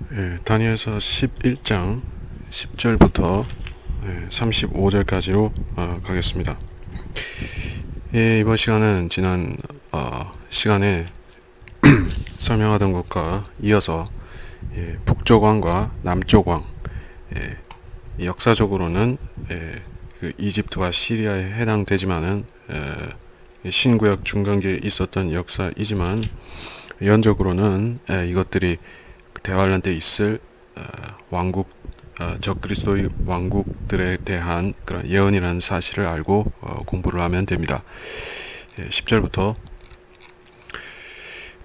다니엘서 11장 10절부터 35절까지로 가겠습니다. 이번 시간은 지난 시간에 설명하던 것과 이어서 북쪽 왕과 남쪽 왕, 역사적으로는 그 이집트와 시리아에 해당되지만은 신구약 중간기에 있었던 역사이지만 연적으로는 이것들이 대환란 때 있을 왕국, 적그리스도의 왕국들에 대한 그런 예언이라는 사실을 알고 공부를 하면 됩니다. 10절부터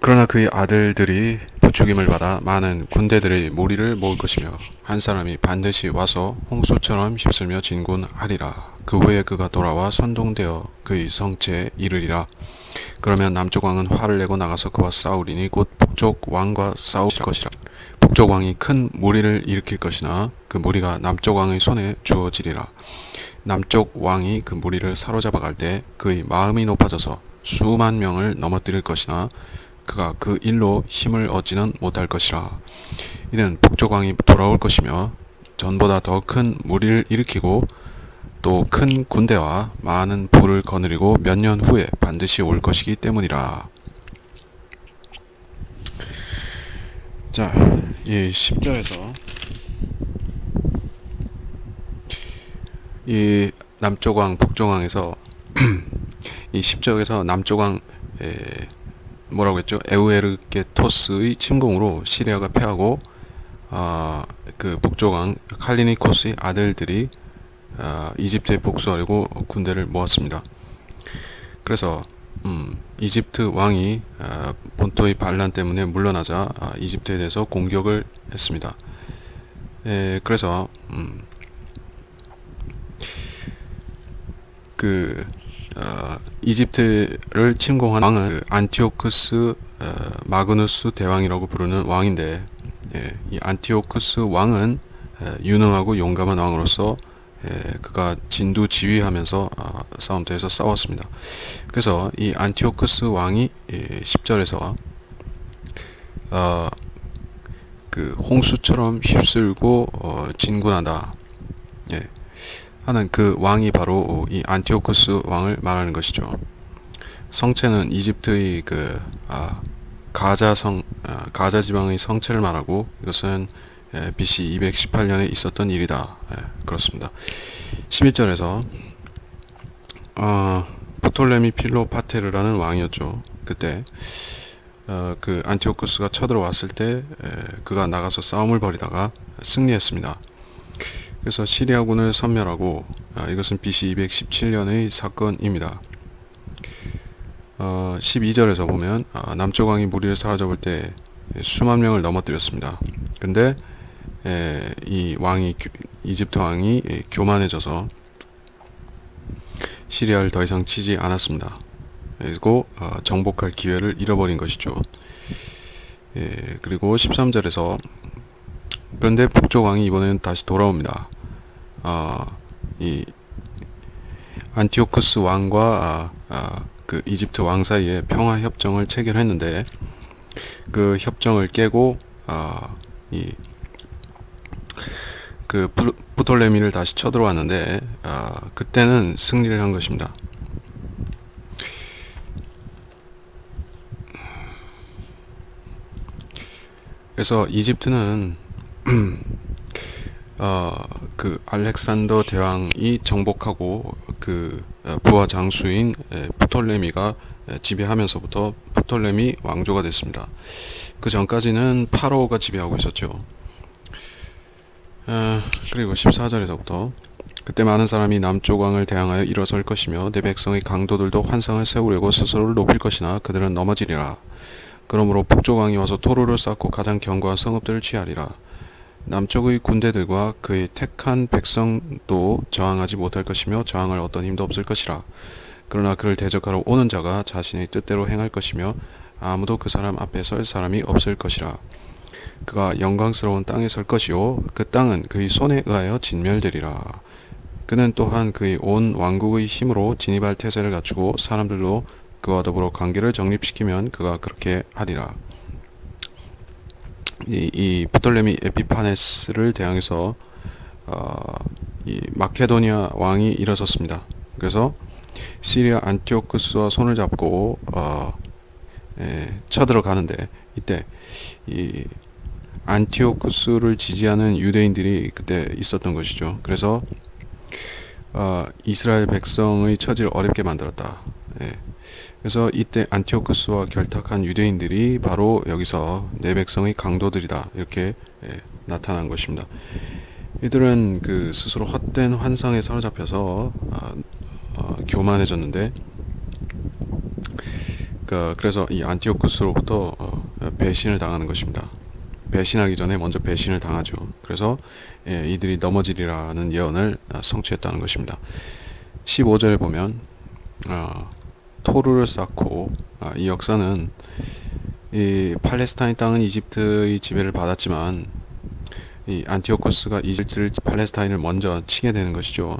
그러나 그의 아들들이 부추김을 받아 많은 군대들의 무리를 모을 것이며 한 사람이 반드시 와서 홍수처럼 휩쓸며 진군하리라. 그 후에 그가 돌아와 선동되어 그의 성체에 이르리라. 그러면 남쪽 왕은 화를 내고 나가서 그와 싸우리니 곧 북쪽 왕과 싸울 것이라. 북쪽 왕이 큰 무리를 일으킬 것이나 그 무리가 남쪽 왕의 손에 주어지리라. 남쪽 왕이 그 무리를 사로잡아 갈 때 그의 마음이 높아져서 수만 명을 넘어뜨릴 것이나 그가 그 일로 힘을 얻지는 못할 것이라. 이는 북쪽 왕이 돌아올 것이며 전보다 더 큰 무리를 일으키고 또 큰 군대와 많은 부를 거느리고 몇 년 후에 반드시 올 것이기 때문이라. 자, 이 10절에서 이 남쪽 왕, 북쪽 왕에서 이 10절에서 남쪽 왕 뭐라고 했죠? 에우에르게토스의 침공으로 시리아가 패하고 그 북쪽 왕 칼리니코스의 아들들이 이집트에 복수하려고 군대를 모았습니다. 그래서 이집트 왕이 본토의 반란 때문에 물러나자 이집트에 대해서 공격을 했습니다. 그래서 이집트를 침공한 왕은 안티오쿠스 마그누스 대왕이라고 부르는 왕인데, 이 안티오쿠스 왕은 유능하고 용감한 왕으로서 그가 진두지휘하면서 싸움터에서 싸웠습니다. 그래서 이 안티오쿠스 왕이 10절에서 그 홍수처럼 휩쓸고 진군한다 하는 그 왕이 바로 이 안티오쿠스 왕을 말하는 것이죠. 성체는 이집트의 그 가자 지방의 성체를 말하고 이것은 BC 218년에 있었던 일이다. 그렇습니다. 11절에서 프톨레미 필로파테르라는 왕이었죠. 그때 그 안티오쿠스가 쳐들어왔을 때 그가 나가서 싸움을 벌이다가 승리했습니다. 그래서 시리아군을 섬멸하고 이것은 BC 217년의 사건입니다. 12절에서 보면 남쪽 왕이 무리를 사로잡을 때 수만 명을 넘어뜨렸습니다. 근데 이 왕이 이집트 왕이 교만해져서 시리아를 더 이상 치지 않았습니다. 그리고 정복할 기회를 잃어버린 것이죠. 그리고 13절에서 그런데 북쪽 왕이 이번에는 다시 돌아옵니다. 이 안티오쿠스 왕과 그 이집트 왕 사이에 평화 협정을 체결했는데 그 협정을 깨고 그 프톨레미를 다시 쳐들어왔는데 그때는 승리를 한 것입니다. 그래서 이집트는 그 알렉산더 대왕이 정복하고 그 부하 장수인 프톨레미가 지배하면서부터 프톨레미 왕조가 됐습니다. 그 전까지는 파로가 지배하고 있었죠. 그리고 14절에서부터 그때 많은 사람이 남쪽 왕을 대항하여 일어설 것이며 내 백성의 강도들도 환상을 세우려고 스스로를 높일 것이나 그들은 넘어지리라. 그러므로 북쪽 왕이 와서 토로를 쌓고 가장 견고한 성읍들을 취하리라. 남쪽의 군대들과 그의 택한 백성도 저항하지 못할 것이며 저항할 어떤 힘도 없을 것이라. 그러나 그를 대적하러 오는 자가 자신의 뜻대로 행할 것이며 아무도 그 사람 앞에 설 사람이 없을 것이라. 그가 영광스러운 땅에 설 것이요 그 땅은 그의 손에 의하여 진멸되리라. 그는 또한 그의 온 왕국의 힘으로 진입할 태세를 갖추고 사람들로 그와 더불어 관계를 정립시키면 그가 그렇게 하리라. 이 프톨레미 에피파네스를 대항해서 이 마케도니아 왕이 일어섰습니다. 그래서 시리아 안티오쿠스와 손을 잡고 쳐들어가는데, 이때 이 안티오쿠스를 지지하는 유대인들이 그때 있었던 것이죠. 그래서 이스라엘 백성의 처지를 어렵게 만들었다. 예. 그래서 이때 안티오쿠스와 결탁한 유대인들이 바로 여기서 내 백성의 강도들이다, 이렇게 나타난 것입니다. 이들은 그 스스로 헛된 환상에 사로잡혀서 교만해졌는데, 그래서 이 안티오쿠스로부터 배신을 당하는 것입니다. 배신하기 전에 먼저 배신을 당하죠. 그래서 이들이 넘어지리라는 예언을 성취했다는 것입니다. 15절에 보면 토르를 쌓고, 이 역사는 이 팔레스타인 땅은 이집트의 지배를 받았지만 이 안티오코스가 이집트를, 팔레스타인을 먼저 치게 되는 것이죠.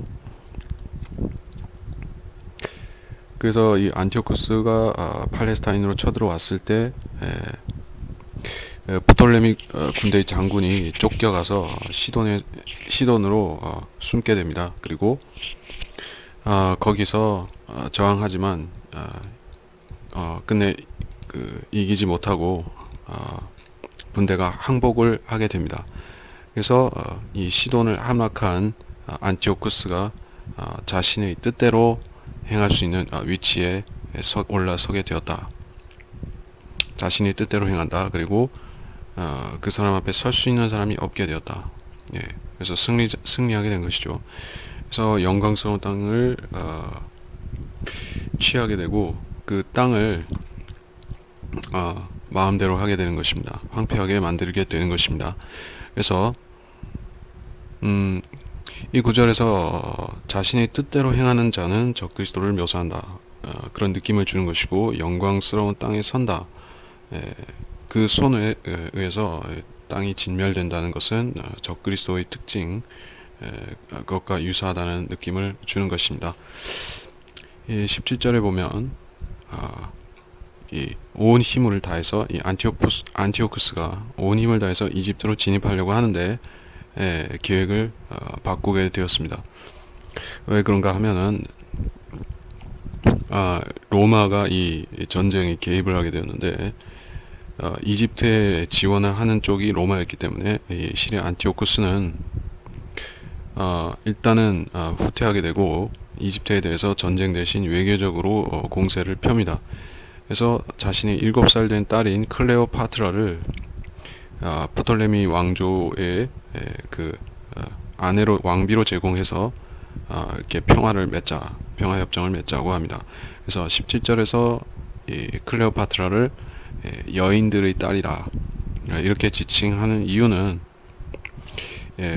그래서 이 안티오코스가 팔레스타인으로 쳐들어왔을 때 프톨레미 군대의 장군이 쫓겨가서 시돈으로 숨게 됩니다. 그리고 거기서 저항하지만 끝내 이기지 못하고 군대가 항복을 하게 됩니다. 그래서 이 시돈을 함락한 안티오쿠스가 자신의 뜻대로 행할 수 있는 위치에 올라서게 되었다. 자신의 뜻대로 행한다. 그리고 그 사람 앞에 설 수 있는 사람이 없게 되었다. 예, 그래서 승리하게 된 것이죠. 그래서 영광스러운 땅을 취하게 되고, 그 땅을 마음대로 하게 되는 것입니다. 황폐하게 만들게 되는 것입니다. 그래서 이 구절에서 자신의 뜻대로 행하는 자는 적그리스도를 묘사한다. 그런 느낌을 주는 것이고, 영광스러운 땅에 선다. 그 손에 의해서 땅이 진멸된다는 것은 적그리스도의 특징, 그것과 유사하다는 느낌을 주는 것입니다. 17절에 보면 온 힘을 다해서 이 안티오쿠스가 온 힘을 다해서 이집트로 진입하려고 하는데 계획을 바꾸게 되었습니다. 왜 그런가 하면은 로마가 이 전쟁에 개입을 하게 되었는데, 이집트에 지원을 하는 쪽이 로마였기 때문에 이 시리아 안티오쿠스는 일단은 후퇴하게 되고, 이집트에 대해서 전쟁 대신 외교적으로 공세를 펴니다. 그래서 자신이 7살 된 딸인 클레오파트라를 프톨레미 왕조의 아내로, 왕비로 제공해서 이렇게 평화 협정을 맺자고 합니다. 그래서 17절에서 이 클레오파트라를 여인들의 딸이라 이렇게 지칭하는 이유는,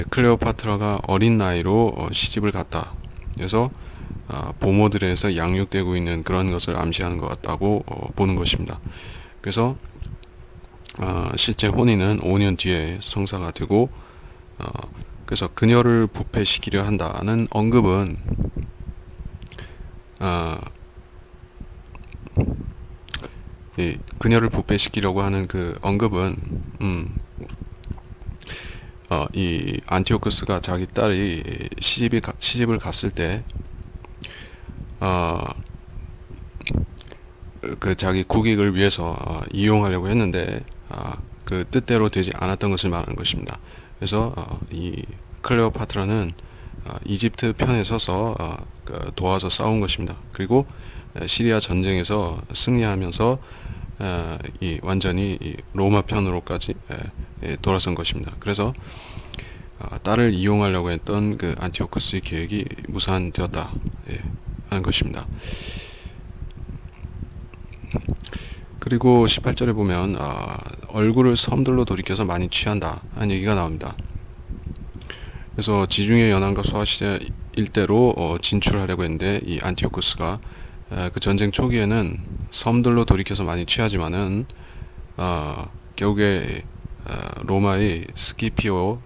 클레오파트라가 어린 나이로 시집을 갔다. 그래서 보모들에서 양육되고 있는 그런 것을 암시하는 것 같다고 보는 것입니다. 그래서 실제 혼인은 5년 뒤에 성사가 되고, 그래서 그녀를 부패시키려 한다는 언급은 그녀를 부패시키려고 하는 그 언급은 이 안티오쿠스가 자기 딸이 시집을 갔을 때 그 자기 국익을 위해서 이용하려고 했는데 그 뜻대로 되지 않았던 것을 말하는 것입니다. 그래서 이 클레오파트라는 이집트 편에 서서 도와서 싸운 것입니다. 그리고 시리아 전쟁에서 승리하면서 완전히 이 로마 편으로까지 돌아선 것입니다. 그래서 딸을 이용하려고 했던 그 안티오쿠스의 계획이 무산되었다 하는 것입니다. 그리고 18절에 보면 얼굴을 섬들로 돌이켜서 많이 취한다 하는 얘기가 나옵니다. 그래서 지중해 연안과 소아시아 일대로 진출하려고 했는데, 이 안티오쿠스가 그 전쟁 초기에는 섬들로 돌이켜서 많이 취하지만은 결국에 로마의 스키피오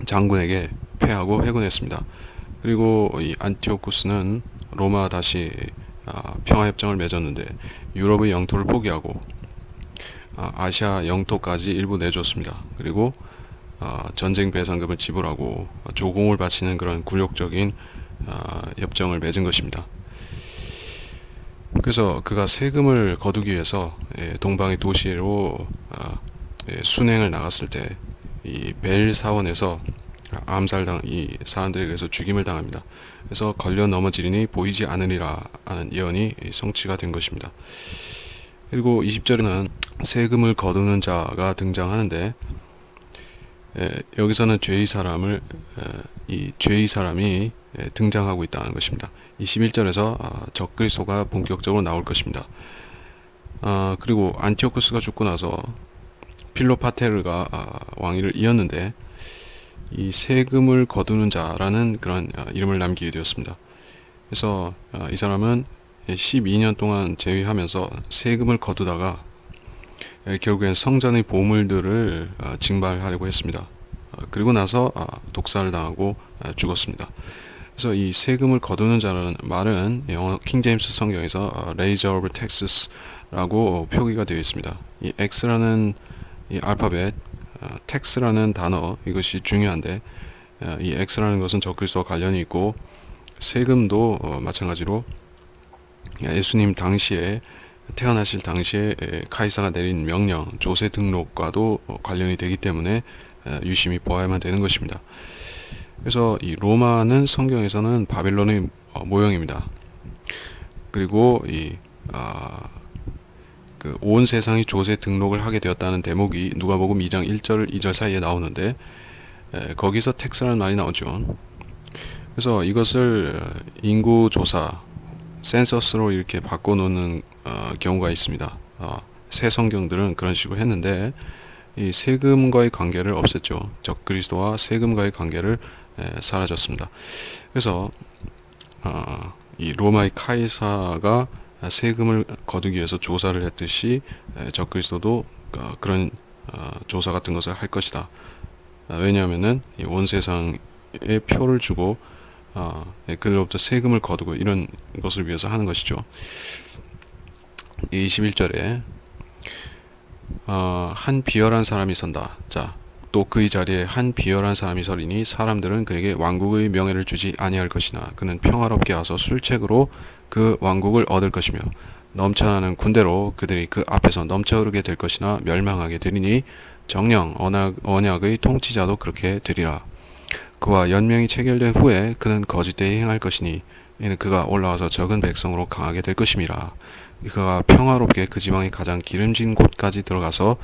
장군에게 패하고 회군했습니다. 그리고 이 안티오쿠스는 로마와 다시 평화협정을 맺었는데 유럽의 영토를 포기하고 아시아 영토까지 일부 내줬습니다. 그리고 전쟁 배상금을 지불하고 조공을 바치는 그런 굴욕적인 협정을 맺은 것입니다. 그래서 그가 세금을 거두기 위해서 동방의 도시로 순행을 나갔을 때 이 벨 사원에서 이 사람들에 의해서 죽임을 당합니다. 그래서 걸려 넘어지리니 보이지 않으리라 하는 예언이 성취가 된 것입니다. 그리고 20절에는 세금을 거두는 자가 등장하는데 여기서는 이 죄의 사람이 등장하고 있다는 것입니다. 21절에서 적그리스도가 본격적으로 나올 것입니다. 그리고 안티오쿠스가 죽고 나서 필로파테르가 왕위를 이었는데 이 세금을 거두는 자라는 그런 이름을 남기게 되었습니다. 그래서 이 사람은 12년 동안 재위하면서 세금을 거두다가 결국엔 성전의 보물들을 징발하려고 했습니다. 그리고 나서 독살을 당하고 죽었습니다. 그래서 이 세금을 거두는 자라는 말은 영어 킹제임스 성경에서 Raiser of Taxes라고 표기가 되어 있습니다. 이 X라는 이 알파벳, tax라는 단어, 이것이 중요한데 이 X라는 것은 적그리스도와 관련이 있고 세금도 마찬가지로 예수님 당시에 태어나실 당시에 카이사가 내린 명령, 조세 등록과도 관련이 되기 때문에 유심히 보아야만 되는 것입니다. 그래서 이 로마는 성경에서는 바벨론의 모형입니다. 그리고 온 세상이 조세 등록을 하게 되었다는 대목이 누가복음 2장 1절 2절 사이에 나오는데 거기서 텍스라는 말이 나오죠. 그래서 이것을 인구 조사, 센서스로 이렇게 바꿔놓는 경우가 있습니다. 새 성경들은 그런 식으로 했는데 이 세금과의 관계를 없앴죠. 적그리스도와 세금과의 관계를 사라졌습니다. 그래서 이 로마의 카이사가 세금을 거두기 위해서 조사를 했듯이 적그리스도도 그런 조사 같은 것을 할 것이다. 왜냐하면은 온 세상에 표를 주고 그들로부터 세금을 거두고 이런 것을 위해서 하는 것이죠. 21절에 한 비열한 사람이 선다. 자, 또 그의 자리에 한 비열한 사람이 서리니 사람들은 그에게 왕국의 명예를 주지 아니할 것이나 그는 평화롭게 와서 술책으로 그 왕국을 얻을 것이며 넘쳐나는 군대로 그들이 그 앞에서 넘쳐 흐르게 될 것이나 멸망하게 되리니 정령 언약의 통치자도 그렇게 되리라. 그와 연명이 체결된 후에 그는 거짓되이 행할 것이니 이는 그가 올라와서 적은 백성으로 강하게 될 것임이라. 그가 평화롭게 그 지방의 가장 기름진 곳까지 들어가서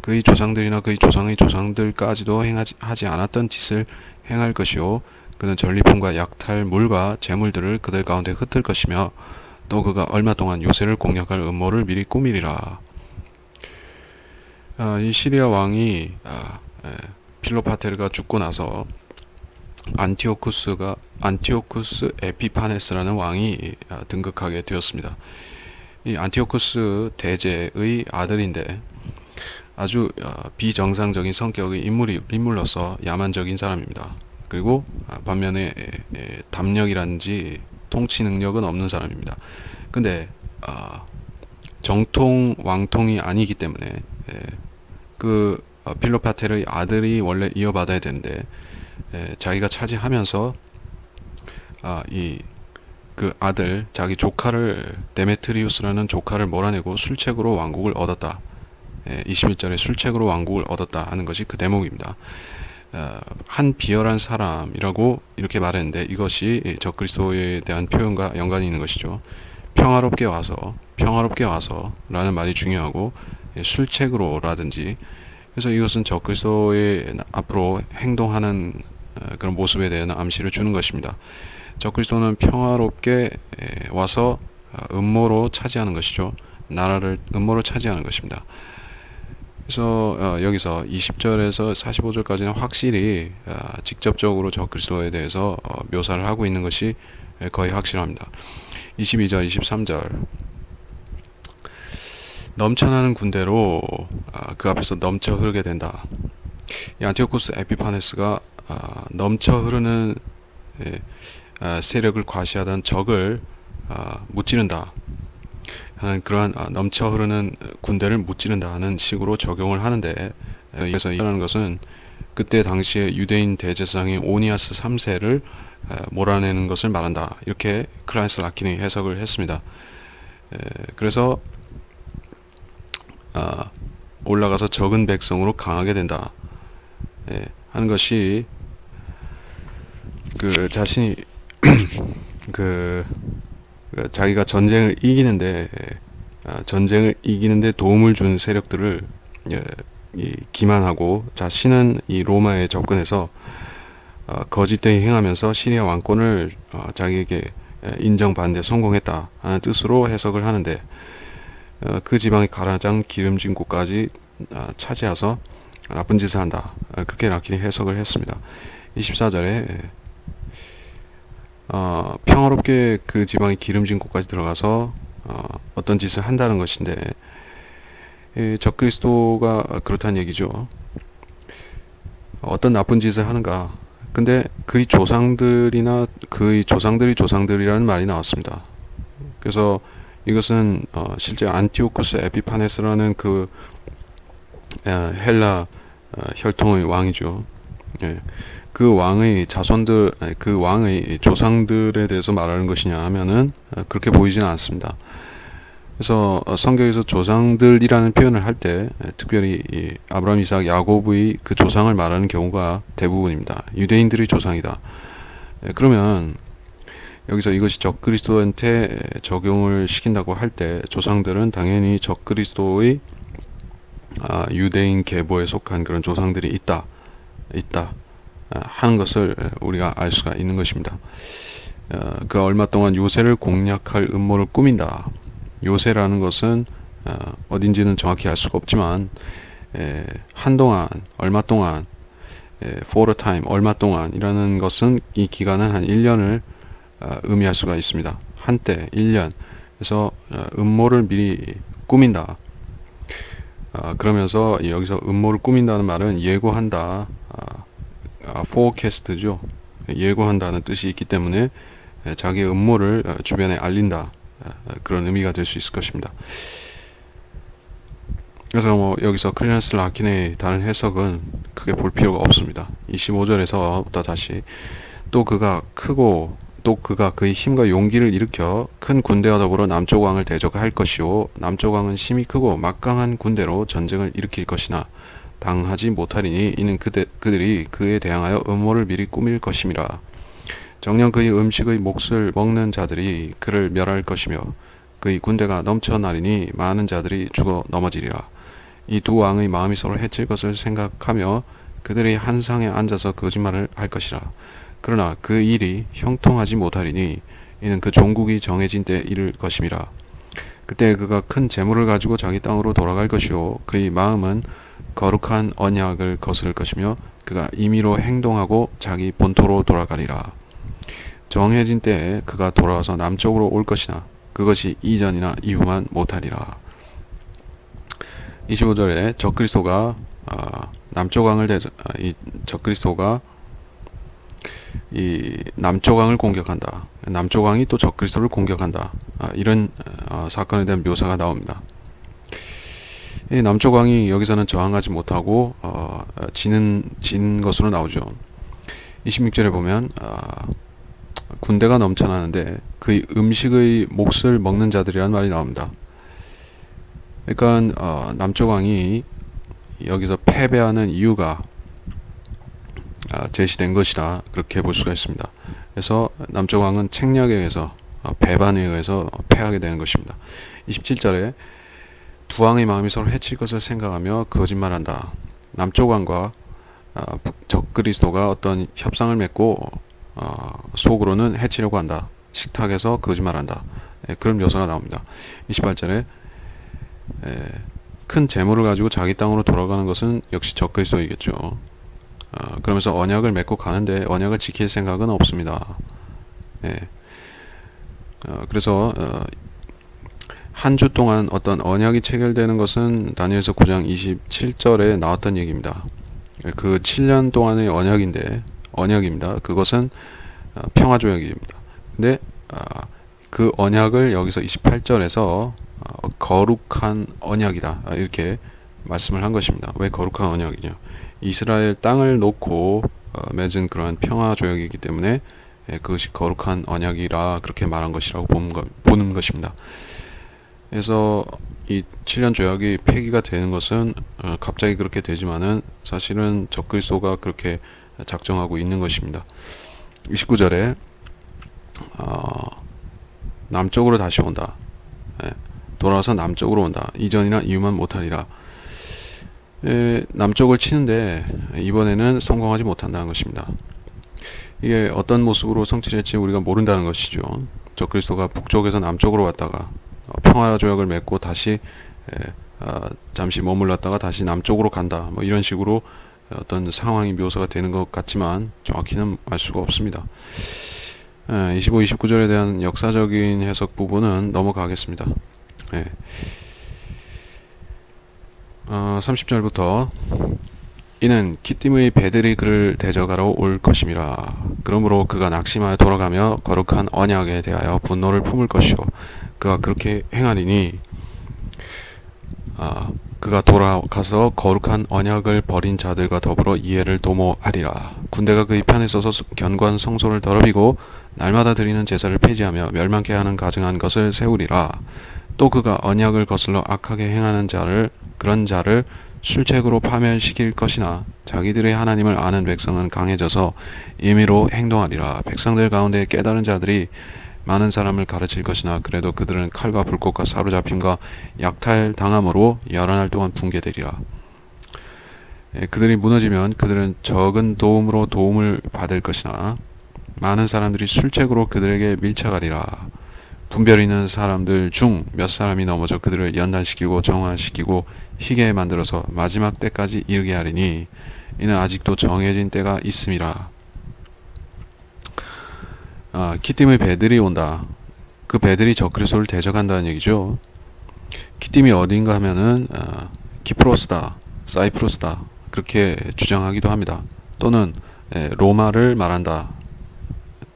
그의 조상들이나 그의 조상의 조상들까지도 하지 않았던 짓을 행할 것이요 그는 전리품과 약탈 물과 재물들을 그들 가운데 흩을 것이며 또 그가 얼마 동안 요새를 공략할 음모를 미리 꾸미리라. 이 시리아 왕이 필로파테르가 죽고 나서 안티오쿠스 에피파네스라는 왕이 등극하게 되었습니다. 이 안티오쿠스 대제의 아들인데 아주 비정상적인 성격의 인물로서 야만적인 사람입니다. 그리고 반면에 담력이라든지 통치 능력은 없는 사람입니다. 근데 정통 왕통이 아니기 때문에 그 필로파테르의 아들이 원래 이어받아야 되는데 자기가 차지하면서 그 아들 자기 조카를 데메트리우스라는 조카를 몰아내고 술책으로 왕국을 얻었다. 21절에 술책으로 왕국을 얻었다 하는 것이 그 대목입니다. 한 비열한 사람이라고 이렇게 말했는데 이것이 적그리스도에 대한 표현과 연관이 있는 것이죠. 평화롭게 와서 라는 말이 중요하고 술책으로 라든지 그래서 이것은 적그리스도의 앞으로 행동하는 그런 모습에 대한 암시를 주는 것입니다. 적그리스도는 평화롭게 와서 음모로 차지하는 것이죠. 나라를 음모로 차지하는 것입니다. 그래서 여기서 20절에서 45절까지는 확실히 직접적으로 적그리스도에 대해서 묘사를 하고 있는 것이 거의 확실합니다. 22절, 23절 넘쳐나는 군대로 그 앞에서 넘쳐 흐르게 된다. 이 안티오쿠스 에피파네스가 넘쳐 흐르는 세력을 과시하던 적을 무찌른다. 하는 그러한 넘쳐 흐르는 군대를 무찌른다는 식으로 적용을 하는데, 여기서 이라는 것은 그때 당시에 유대인 대제사장인 오니아스 3세를 몰아내는 것을 말한다. 이렇게 클라이스 라킨이 해석을 했습니다. 그래서 올라가서 적은 백성으로 강하게 된다 하는 것이 그 자신이 그 자기가 전쟁을 이기는데 도움을 준 세력들을 기만하고 자신은 이 로마에 접근해서 거짓되게 행하면서 시리아 왕권을 자기에게 인정받는 데 성공했다 하는 뜻으로 해석을 하는데, 그 지방의 가장 기름진 곳까지 차지해서 나쁜 짓을 한다. 그렇게 라킨이 해석을 했습니다. 24절에 평화롭게 그 지방의 기름진 곳까지 들어가서 어떤 짓을 한다는 것인데, 적그리스도가 그렇다는 얘기죠. 어떤 나쁜 짓을 하는가? 근데 그의 조상들이라는 말이 나왔습니다. 그래서 이것은 실제 안티오쿠스 에피파네스라는 그 헬라 혈통의 왕이죠. 그 왕의 그 왕의 조상들에 대해서 말하는 것이냐 하면은 그렇게 보이지는 않습니다. 그래서 성경에서 조상들이라는 표현을 할 때 특별히 이 아브라함, 이삭, 야곱의 그 조상을 말하는 경우가 대부분입니다. 유대인들의 조상이다. 그러면 여기서 이것이 적그리스도한테 적용을 시킨다고 할 때 조상들은 당연히 적그리스도의 유대인 계보에 속한 그런 조상들이 있다 하는 것을 우리가 알 수가 있는 것입니다. 그 얼마 동안 요새를 공략할 음모를 꾸민다. 요새라는 것은 어딘지는 정확히 알 수가 없지만 한동안, 얼마 동안, for a time, 얼마 동안이라는 것은 이 기간은 한 1년을 의미할 수가 있습니다. 한때 1년. 그래서 음모를 미리 꾸민다. 그러면서 여기서 음모를 꾸민다는 말은 예고한다. forecast죠. 예고한다는 뜻이 있기 때문에 자기의 음모를 주변에 알린다. 그런 의미가 될 수 있을 것입니다. 그래서 여기서 클리넌스 라킨의 다른 해석은 크게 볼 필요가 없습니다. 25절에서부터 다시 또 그가 그의 힘과 용기를 일으켜 큰 군대와 더불어 남쪽 왕을 대적할 것이요 남쪽 왕은 힘이 크고 막강한 군대로 전쟁을 일으킬 것이나 당하지 못하리니 이는 그들이 그에 대항하여 음모를 미리 꾸밀 것임이라. 정녕 그의 음식의 몫을 먹는 자들이 그를 멸할 것이며 그의 군대가 넘쳐나리니 많은 자들이 죽어 넘어지리라. 이 두 왕의 마음이 서로 해칠 것을 생각하며 그들이 한 상에 앉아서 거짓말을 할 것이라. 그러나 그 일이 형통하지 못하리니 이는 그 종국이 정해진 때 이를 것임이라. 그때 그가 큰 재물을 가지고 자기 땅으로 돌아갈 것이요 그의 마음은 거룩한 언약을 거스를 것이며 그가 임의로 행동하고 자기 본토로 돌아가리라. 정해진 때에 그가 돌아와서 남쪽으로 올 것이나 그것이 이전이나 이후만 못하리라. 25절에 적그리스도가 적그리스도가 이 남쪽 왕을 공격한다. 남쪽 왕이 또 적그리스도를 공격한다. 이런 사건에 대한 묘사가 나옵니다. 이 남쪽 왕이 여기서는 저항하지 못하고 진 것으로 나오죠. 26절에 보면 군대가 넘쳐나는데 그의 음식의 몫을 먹는 자들이라는 말이 나옵니다. 그러니까 남쪽 왕이 여기서 패배하는 이유가 제시된 것이라 그렇게 볼 수가 있습니다. 그래서 남쪽 왕은 책략에 의해서 배반에 의해서 패하게 되는 것입니다. 27절에 두 왕의 마음이 서로 해칠 것을 생각하며 거짓말한다. 남쪽 왕과 적그리스도가 어떤 협상을 맺고 속으로는 해치려고 한다. 식탁에서 거짓말한다. 그런 묘사가 나옵니다. 28절에 큰 재물을 가지고 자기 땅으로 돌아가는 것은 역시 적그리스도이겠죠. 그러면서 언약을 맺고 가는데 언약을 지킬 생각은 없습니다. 그래서 한 주 동안 어떤 언약이 체결되는 것은 다니엘서 9장 27절에 나왔던 얘기입니다. 그 7년 동안의 언약입니다. 그것은 평화조약입니다. 근데 그 언약을 여기서 28절에서 거룩한 언약이다 이렇게 말씀을 한 것입니다. 왜 거룩한 언약이냐? 이스라엘 땅을 놓고 맺은 그러한 평화 조약이기 때문에 그것이 거룩한 언약이라 그렇게 말한 것이라고 보는 것입니다. 그래서 이 7년 조약이 폐기가 되는 것은 갑자기 그렇게 되지만은 사실은 적그리스도가 그렇게 작정하고 있는 것입니다. 29절에 남쪽으로 다시 온다. 돌아와서 남쪽으로 온다. 이전이나 이후만 못하리라. 남쪽을 치는데 이번에는 성공하지 못한다는 것입니다. 이게 어떤 모습으로 성취될지 우리가 모른다는 것이죠. 적그리스도가 북쪽에서 남쪽으로 왔다가 평화 조약을 맺고 다시 잠시 머물렀다가 다시 남쪽으로 간다. 뭐 이런 식으로 어떤 상황이 묘사가 되는 것 같지만 정확히는 알 수가 없습니다. 25, 29절에 대한 역사적인 해석 부분은 넘어가겠습니다. 30절부터 이는 기띔의 배들이 그를 대적하러 올 것임이라. 그러므로 그가 낙심하여 돌아가며 거룩한 언약에 대하여 분노를 품을 것이요 그가 그렇게 행하리니 그가 돌아가서 거룩한 언약을 버린 자들과 더불어 이해를 도모하리라. 군대가 그의 편에 서서 견고한 성소를 더럽히고 날마다 드리는 제사를 폐지하며 멸망케 하는 가증한 것을 세우리라. 또 그가 언약을 거슬러 악하게 행하는 그런 자를 술책으로 파멸시킬 것이나 자기들의 하나님을 아는 백성은 강해져서 임의로 행동하리라. 백성들 가운데 깨달은 자들이 많은 사람을 가르칠 것이나 그래도 그들은 칼과 불꽃과 사로잡힘과 약탈당함으로 여러 날 동안 붕괴되리라. 그들이 무너지면 그들은 적은 도움으로 도움을 받을 것이나 많은 사람들이 술책으로 그들에게 밀착하리라. 분별 있는 사람들 중 몇 사람이 넘어져 그들을 연단시키고 정화시키고 희게 만들어서 마지막 때까지 이르게 하리니 이는 아직도 정해진 때가 있음이라. 키팀의 배들이 온다. 그 배들이 적그리스도를 대적한다는 얘기죠. 키팀이 어딘가 하면은 키프로스다, 사이프루스다 그렇게 주장하기도 합니다. 또는 로마를 말한다.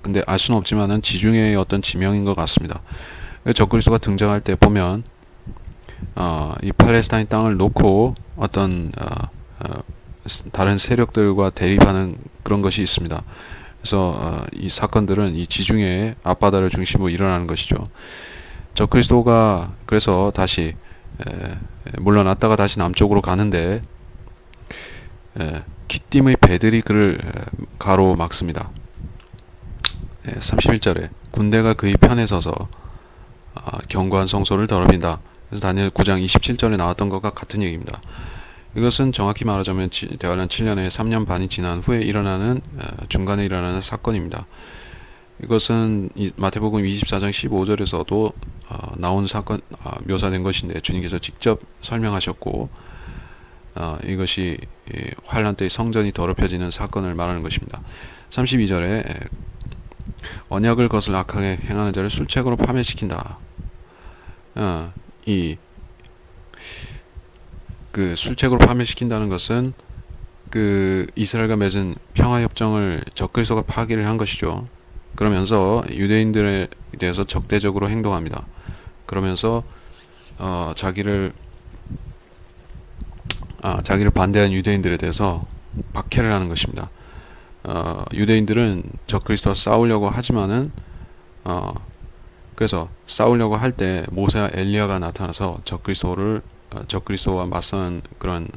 근데 알 수는 없지만은 지중해의 어떤 지명인 것 같습니다. 적그리스도가 등장할 때 보면 이 팔레스타인 땅을 놓고 어떤 다른 세력들과 대립하는 그런 것이 있습니다. 그래서 이 사건들은 이 지중해의 앞바다를 중심으로 일어나는 것이죠. 적그리스도가 그래서 다시 물러났다가 다시 남쪽으로 가는데 키팀의 배들이 그를 가로막습니다. 31절에 군대가 그의 편에 서서 견고한 성소를 더럽힌다. 그래서 다니엘 9장 27절에 나왔던 것과 같은 얘기입니다. 이것은 정확히 말하자면 대환란 7년에 3년 반이 지난 후에 중간에 일어나는 사건입니다. 이것은 마태복음 24장 15절에서도 나온 사건, 묘사된 것인데 주님께서 직접 설명하셨고 이것이 환란 때 성전이 더럽혀지는 사건을 말하는 것입니다. 32절에 언약을 거슬러 악하게 행하는 자를 술책으로 파멸시킨다. 그 술책으로 파멸시킨다는 것은 그 이스라엘과 맺은 평화협정을 적그리스도가 파기를 한 것이죠. 그러면서 유대인들에 대해서 적대적으로 행동합니다. 그러면서 자기를 반대한 유대인들에 대해서 박해를 하는 것입니다. 유대인들은 적그리스도와 싸우려고 하지만은 그래서 싸우려고 할 때 모세와 엘리야가 나타나서 적그리스도와 맞서는 그런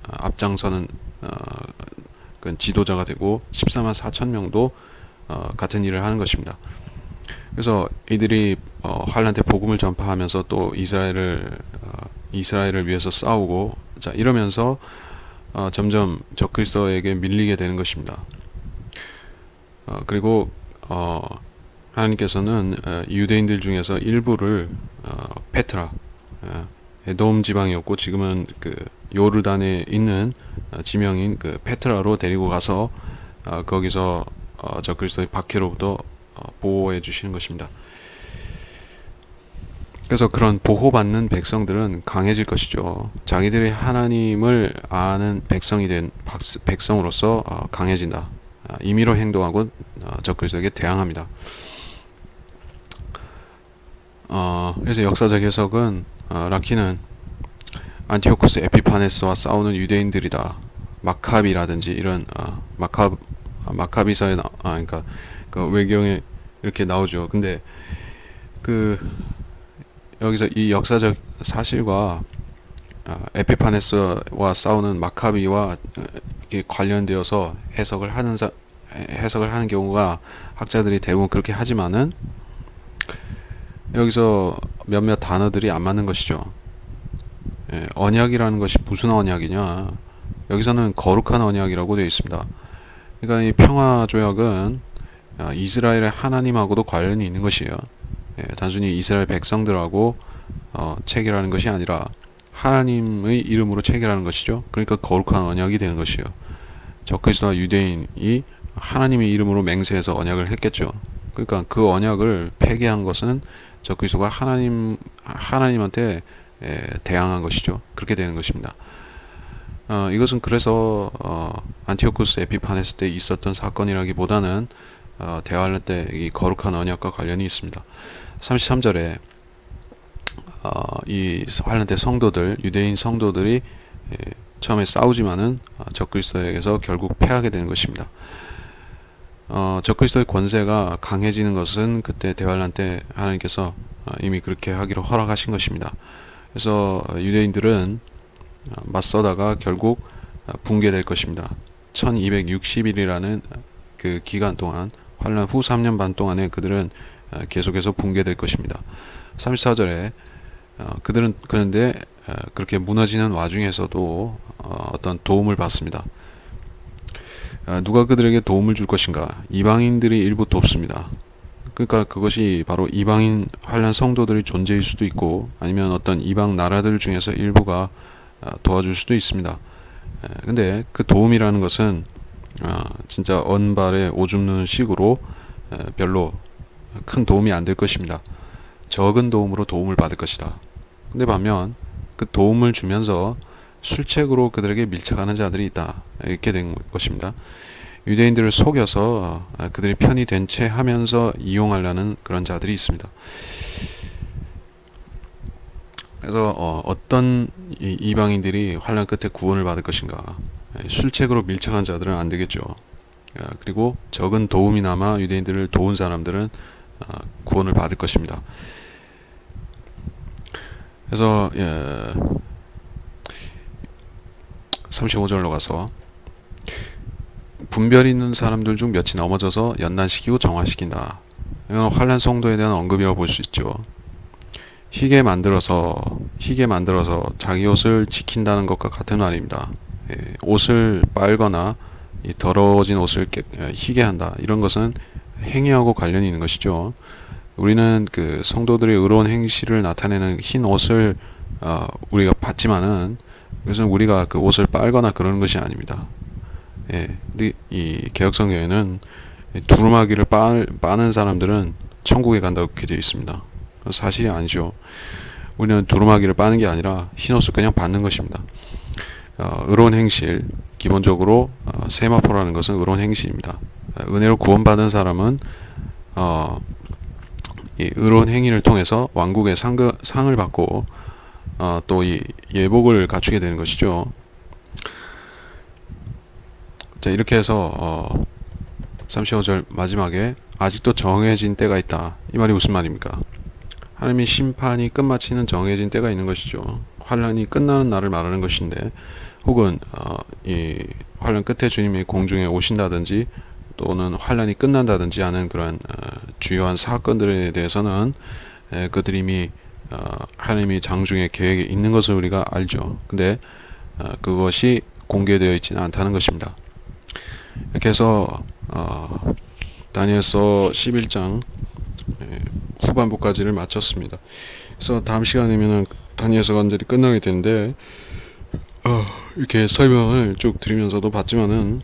앞장서는 그런 지도자가 되고 14만 4천 명도 같은 일을 하는 것입니다. 그래서 이들이 환란 때 복음을 전파하면서 또 이스라엘을 위해서 싸우고 자 이러면서 점점 적그리스도에게 밀리게 되는 것입니다. 그리고 하나님께서는 유대인들 중에서 일부를 페트라 에돔 지방이었고 지금은 그 요르단에 있는 지명인 그 페트라로 데리고 가서 거기서 적그리스도의 박해로부터 보호해 주시는 것입니다. 그래서 그런 보호받는 백성들은 강해질 것이죠. 자기들이 하나님을 아는 백성이 된 백성으로서 강해진다. 임의로 행동하고 적그리스도에게 대항합니다. 그래서 역사적 해석은 라키는 안티오코스 에피파네스와 싸우는 유대인들이다. 마카비라든지 이런 마카비서에 그러니까 그 외경에 이렇게 나오죠. 근데 그 여기서 이 역사적 사실과 에피파네스와 싸우는 마카비와 이렇게 관련되어서 해석을 하는 경우가 학자들이 대부분 그렇게 하지만은 여기서 몇몇 단어들이 안 맞는 것이죠. 언약이라는 것이 무슨 언약이냐? 여기서는 거룩한 언약이라고 되어 있습니다. 그러니까 이 평화조약은 이스라엘의 하나님하고도 관련이 있는 것이에요. 단순히 이스라엘 백성들하고 체결하는 것이 아니라 하나님의 이름으로 체결하는 것이죠. 그러니까 거룩한 언약이 되는 것이에요. 적그리스도와 유대인이 하나님의 이름으로 맹세해서 언약을 했겠죠. 그러니까 그 언약을 폐기한 것은 적그리스도가 하나님한테 대항한 것이죠. 그렇게 되는 것입니다. 이것은 그래서 안티오쿠스 에피파네스 때 있었던 사건이라기보다는 대환란 때 이 거룩한 언약과 관련이 있습니다. 33절에 이 환란 때 성도들, 유대인 성도들이 처음에 싸우지만은 적그리스도에게서 결국 패하게 되는 것입니다. 적그리스도의 권세가 강해지는 것은 그때 대환란 때 하나님께서 이미 그렇게 하기로 허락하신 것입니다. 그래서 유대인들은 맞서다가 결국 붕괴될 것입니다. 1260일이라는 그 기간 동안 환란 후 3년 반 동안에 그들은 계속해서 붕괴될 것입니다. 34절에 그들은 그런데 그렇게 무너지는 와중에서도 어떤 도움을 받습니다. 누가 그들에게 도움을 줄 것인가? 이방인들이 일부 돕습니다. 그러니까 그것이 바로 이방인 환란 성도들의 존재일 수도 있고 아니면 어떤 이방 나라들 중에서 일부가 도와줄 수도 있습니다. 근데 그 도움이라는 것은 진짜 언발에 오줌 누는 식으로 별로 큰 도움이 안 될 것입니다. 적은 도움으로 도움을 받을 것이다. 근데 반면 그 도움을 주면서 술책으로 그들에게 밀착하는 자들이 있다. 이렇게 된 것입니다. 유대인들을 속여서 그들이 편이 된 채 하면서 이용하려는 그런 자들이 있습니다. 그래서 어떤 이방인들이 환란 끝에 구원을 받을 것인가? 술책으로 밀착한 자들은 안 되겠죠. 그리고 적은 도움이나마 유대인들을 도운 사람들은 구원을 받을 것입니다. 그래서 35절로 가서 분별 있는 사람들 중 몇이 넘어져서 연단시키고 정화시킨다. 이건 환란 성도에 대한 언급이라고 볼 수 있죠. 희게 만들어서 자기 옷을 지킨다는 것과 같은 말입니다. 옷을 빨거나 더러워진 옷을 희게 한다. 이런 것은 행위하고 관련이 있는 것이죠. 우리는 그 성도들의 의로운 행실을 나타내는 흰 옷을 우리가 받지만은 그것은 우리가 그 옷을 빨거나 그러는 것이 아닙니다. 이 개혁성경에는 두루마기를 빠는 사람들은 천국에 간다고 그렇게 되어 있습니다. 사실이 아니죠. 우리는 두루마기를 빠는 게 아니라 흰옷을 그냥 받는 것입니다. 의로운 행실, 기본적으로 세마포라는 것은 의로운 행실입니다. 은혜로 구원받은 사람은 이 의로운 행위를 통해서 왕국의 상을 받고 또 이 예복을 갖추게 되는 것이죠. 자, 이렇게 해서 35절 마지막에 아직도 정해진 때가 있다. 이 말이 무슨 말입니까? 하나님의 심판이 끝마치는 정해진 때가 있는 것이죠. 환란이 끝나는 날을 말하는 것인데, 혹은 이 환란 끝에 주님이 공중에 오신다든지 또는 환란이 끝난다든지 하는 그런 주요한 사건들에 대해서는 그들이 이미 하나님이 장중에 계획에 있는 것을 우리가 알죠. 근데 그것이 공개되어 있지는 않다는 것입니다. 이렇게 해서 다니엘서 11장 후반부까지를 마쳤습니다. 그래서 다음 시간이면은 다니엘서 완전히 끝나게 되는데 이렇게 설명을 쭉 드리면서도 봤지만은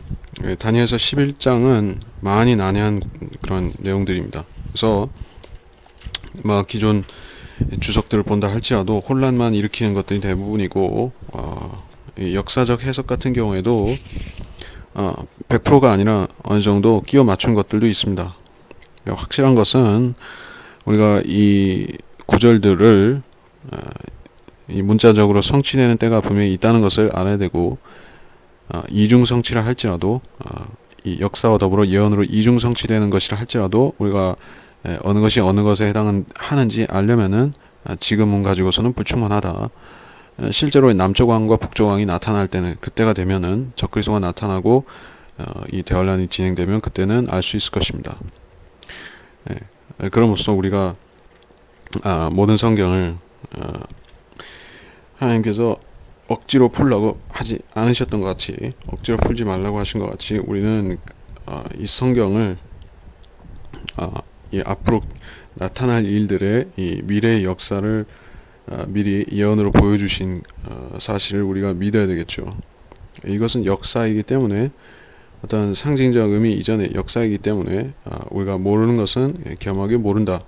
다니엘서 11장은 많이 난해한 그런 내용들입니다. 그래서 기존 주석들을 본다 할지라도 혼란만 일으키는 것들이 대부분이고 역사적 해석 같은 경우에도 100%가 아니라 어느 정도 끼워 맞춘 것들도 있습니다. 확실한 것은 우리가 이 구절들을 이 문자적으로 성취되는 때가 분명히 있다는 것을 알아야 되고, 이중 성취를 할지라도 이 역사와 더불어 예언으로 이중 성취되는 것이라 할지라도 우리가 어느 것이 어느 것에 해당하는지 알려면은 지금은 가지고서는 불충분하다. 실제로 남쪽 왕과 북쪽 왕이 나타날 때는, 그때가 되면은 적그리스도가 나타나고 이 대환란이 진행되면 그때는 알 수 있을 것입니다. 그럼으로써 우리가 모든 성경을 하나님께서 억지로 풀라고 하지 않으셨던 것 같이, 억지로 풀지 말라고 하신 것 같이, 우리는 이 성경을 이 앞으로 나타날 일들의 이 미래의 역사를 미리 예언으로 보여주신 사실을 우리가 믿어야 되겠죠. 이것은 역사이기 때문에, 어떤 상징적 의미 이전의 역사이기 때문에 우리가 모르는 것은 겸하게 모른다.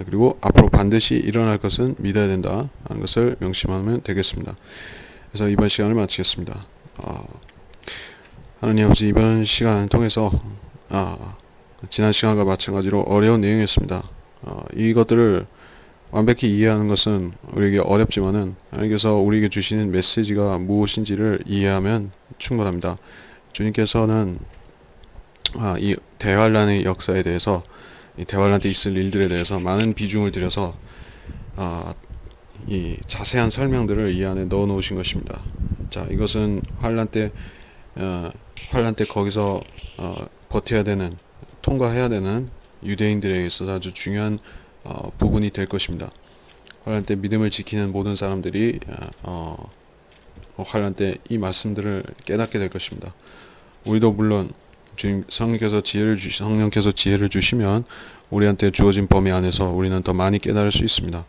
그리고 앞으로 반드시 일어날 것은 믿어야 된다 하는 것을 명심하면 되겠습니다. 그래서 이번 시간을 마치겠습니다. 하나님 아버지, 이번 시간을 통해서 지난 시간과 마찬가지로 어려운 내용이었습니다. 이것들을 완벽히 이해하는 것은 우리에게 어렵지만은 하나님께서 우리에게 주시는 메시지가 무엇인지를 이해하면 충분합니다. 주님께서는 이 대환란의 역사에 대해서, 이 대환란 때 있을 일들에 대해서 많은 비중을 들여서 이 자세한 설명들을 이 안에 넣어 놓으신 것입니다. 자, 이것은 환란 때 거기서 버텨야 되는, 통과해야 되는 유대인들에게 있어서 아주 중요한 부분이 될 것입니다. 환란 때 믿음을 지키는 모든 사람들이 환란 때 이 말씀들을 깨닫게 될 것입니다. 우리도 물론 주님 성령께서 지혜를 주시면 우리한테 주어진 범위 안에서 우리는 더 많이 깨달을 수 있습니다.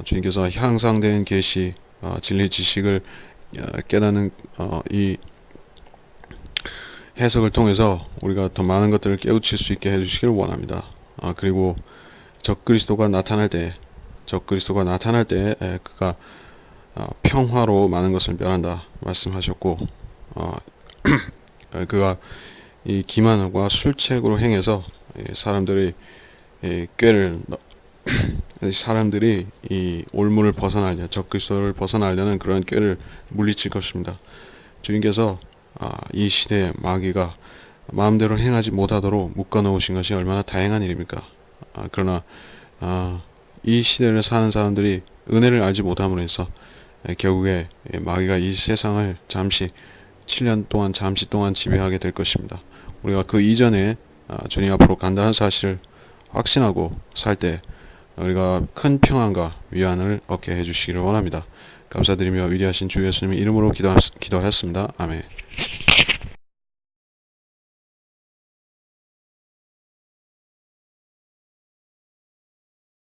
주님께서 향상되는 계시, 진리 지식을 깨닫는 이 해석을 통해서 우리가 더 많은 것들을 깨우칠 수 있게 해주시길 원합니다. 그리고 적그리스도가 나타날 때 그가 평화로 많은 것을 멸한다 말씀하셨고, 그가 이 기만과 술책으로 행해서 사람들이 이 올무를 벗어나려, 적그리스도를 벗어나려는 그런 꾀를 물리칠 것입니다. 주님께서 이 시대의 마귀가 마음대로 행하지 못하도록 묶어놓으신 것이 얼마나 다행한 일입니까? 그러나 이 시대를 사는 사람들이 은혜를 알지 못함으로 해서 결국에 마귀가 이 세상을 잠시 7년 동안 지배하게 될 것입니다. 우리가 그 이전에 주님 앞으로 간다는 사실을 확신하고 살 때 우리가 큰 평안과 위안을 얻게 해주시기를 원합니다. 감사드리며 위대하신 주 예수님의 이름으로 기도하였습니다. 아멘.